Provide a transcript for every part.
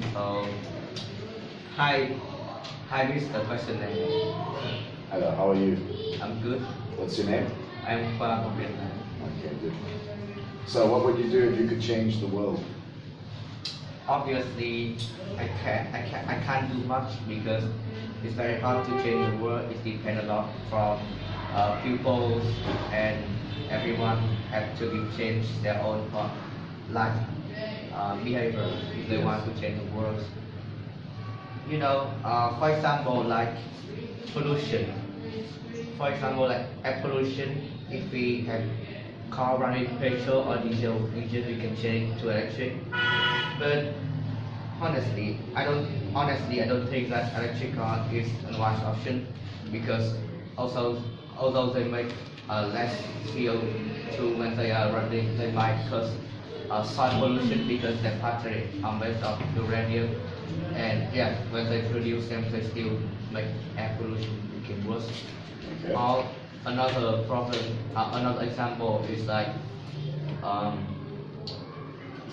So, hi, hi, Mr. Questioner. Hello, how are you? I'm good. What's your name? I'm from Vietnam. Okay, good. So, what would you do if you could change the world? Obviously, I can't do much because it's very hard to change the world. It depends a lot from people, and everyone have to be change their own life behavior if they want to change the world. For example, like pollution. For example, like air pollution, if we have car running petrol or diesel engine, we can change to electric. But honestly, I don't think that electric car is a wise option because also, although they make less CO2 when they are running, they might cause soil pollution because their battery are made of uranium, and yeah, when they produce them, they still make air pollution become worse. Okay. Or another problem, another example is um,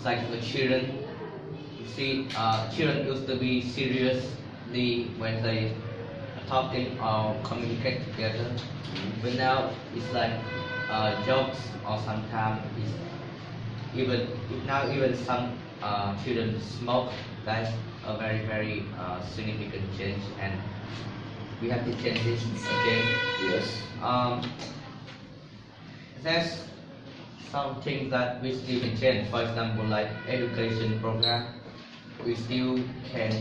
the children. You see, children used to be seriously when they are talking or communicate together, but now it's like jokes or sometimes it's even now even some children smoke. That's a very significant change, and we have to change this again. Yes. There's something that we still can change. For example, like education program, we still can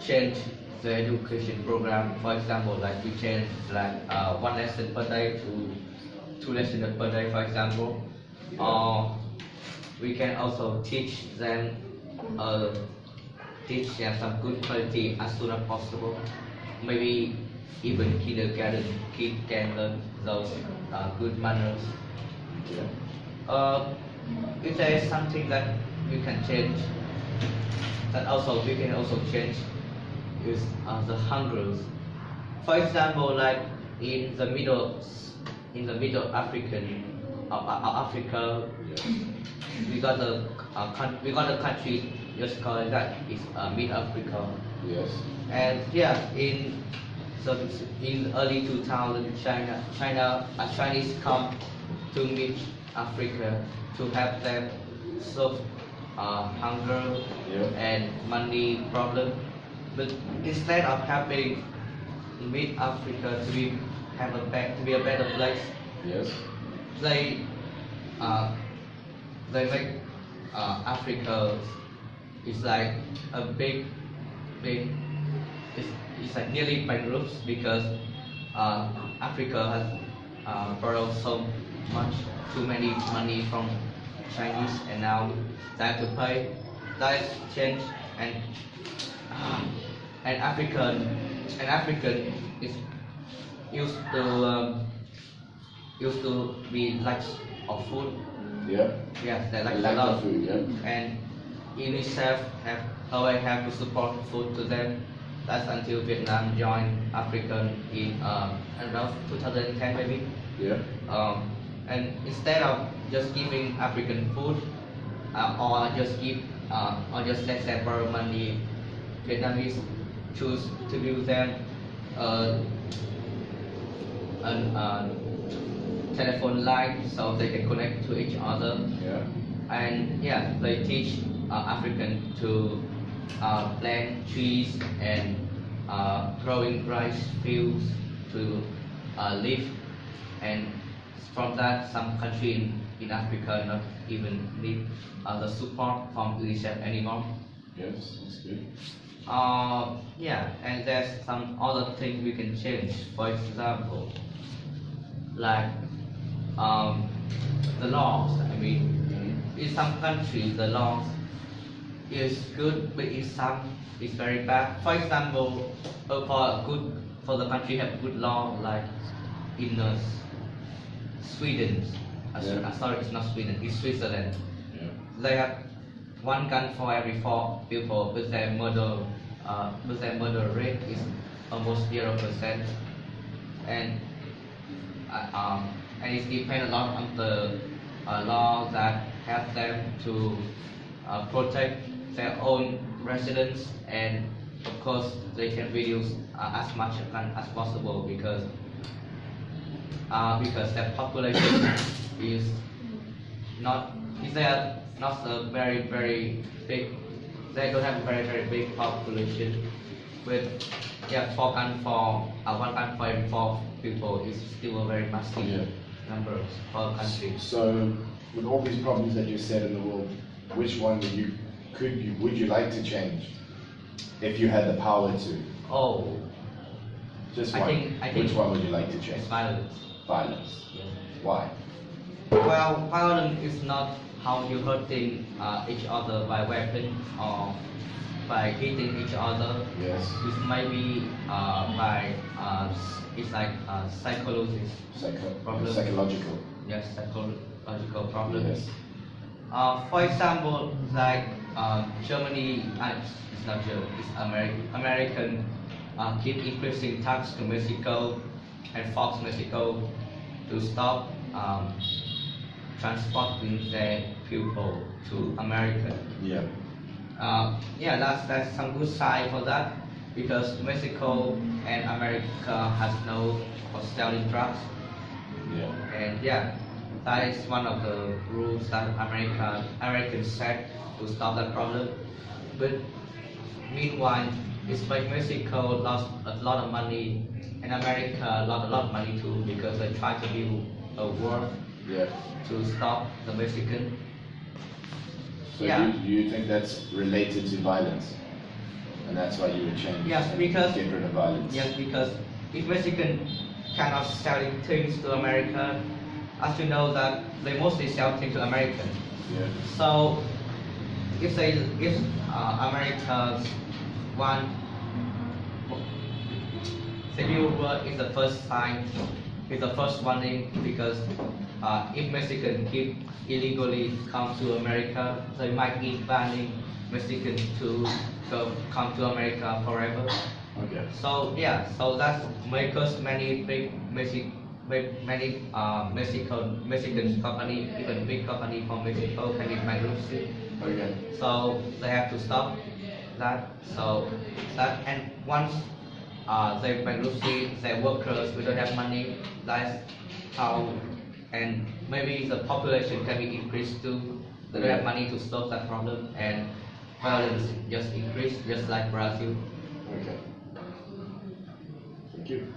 change the education program. For example, like we change like one lesson per day to two lessons per day, for example. Or we can also uh, teach them some good quality as soon as possible. Maybe even kindergarten kid can learn those good manners. Yeah. If there is something that we can change, that also we can also change is the hungers. For example, like in the middle Africa, we got a country just called that is Mid Africa. Yes. And yeah, so in early 2000, Chinese come to meet Africa to help them solve hunger Yeah. and money problem. But instead of helping meet Africa to be a better place, Yes. they uh, they make Africa is like a big it's like nearly bankrupt because Africa has borrowed so much too many money from Chinese, and now they have to pay. That change, and uh, and African is used to um, used to be lack of food. Yeah. Yes, they A lack a lack lot, of food. Yeah. and UNICEF have always have to support food to them. That's until Vietnam joined African in I don't know 2010 maybe. Yeah. And instead of just giving African food or just let them borrow money, Vietnamese choose to give them uh, an telephone line so they can connect to each other. Yeah. And yeah, they teach African to plant trees and growing rice fields to live, and from that some country in Africa not even need the support from UNICEF anymore. Yes. That's good. Yeah, and there's some other things we can change. For example, like um, the laws. I mean, in some countries the laws is good, but in some it's very bad. For example, for the country have good law like in Sweden. Yeah. Sorry, it's not Sweden. It's Switzerland. Yeah. They have one gun for every four people, but their murder rate is almost 0%, and uh, um, and it depends a lot on the law that help them to protect their own residents, and of course they can reduce as much as possible because their population is not they are not a very big. They don't have a very big population. With 1.4 people is still a very massive Yeah. number for a country. So, with all these problems that you said in the world, which one would you like to change if you had the power to? Oh, Just I one. think Which one would you like to it's change? violence. Violence. Yeah. Why? Well, violence is not how you hurting each other by weapons or by hitting each other. Yes. It may be by it's like psychological problem. Psychological. Yes, psychological problem. Yes. For example, like Germany, it's not Germany, it's American keep increasing tax to Mexico and force Mexico to stop transporting their people to America. Yeah. That's some good side for that because Mexico and America has no for selling drugs, Yeah. and that is one of the rules that Americans set to stop that problem. But meanwhile, it's like Mexico lost a lot of money, and America lost a lot of money too because they tried to build a wall Yeah. to stop the Mexican. So Yeah. you think that's related to violence, and that's why you would change? Yes, and because- get rid of violence. Yes, because if Mexican cannot selling things to America, as you know that they mostly sell things to American. Yeah. So if Americans want civil war is the first sign, is the first warning because if Mexican keep illegally come to America, they might be banning Mexicans to come to America forever. Okay. So so that make us many Mexican company, even big company from Mexico can be bankruptcy. Okay. So they have to stop that. So that and once they bankruptcy their workers, we don't have money. That's how, and maybe the population can be increased too. They don't have money to solve that problem, and violence just increase, just like Brazil. Okay. Thank you.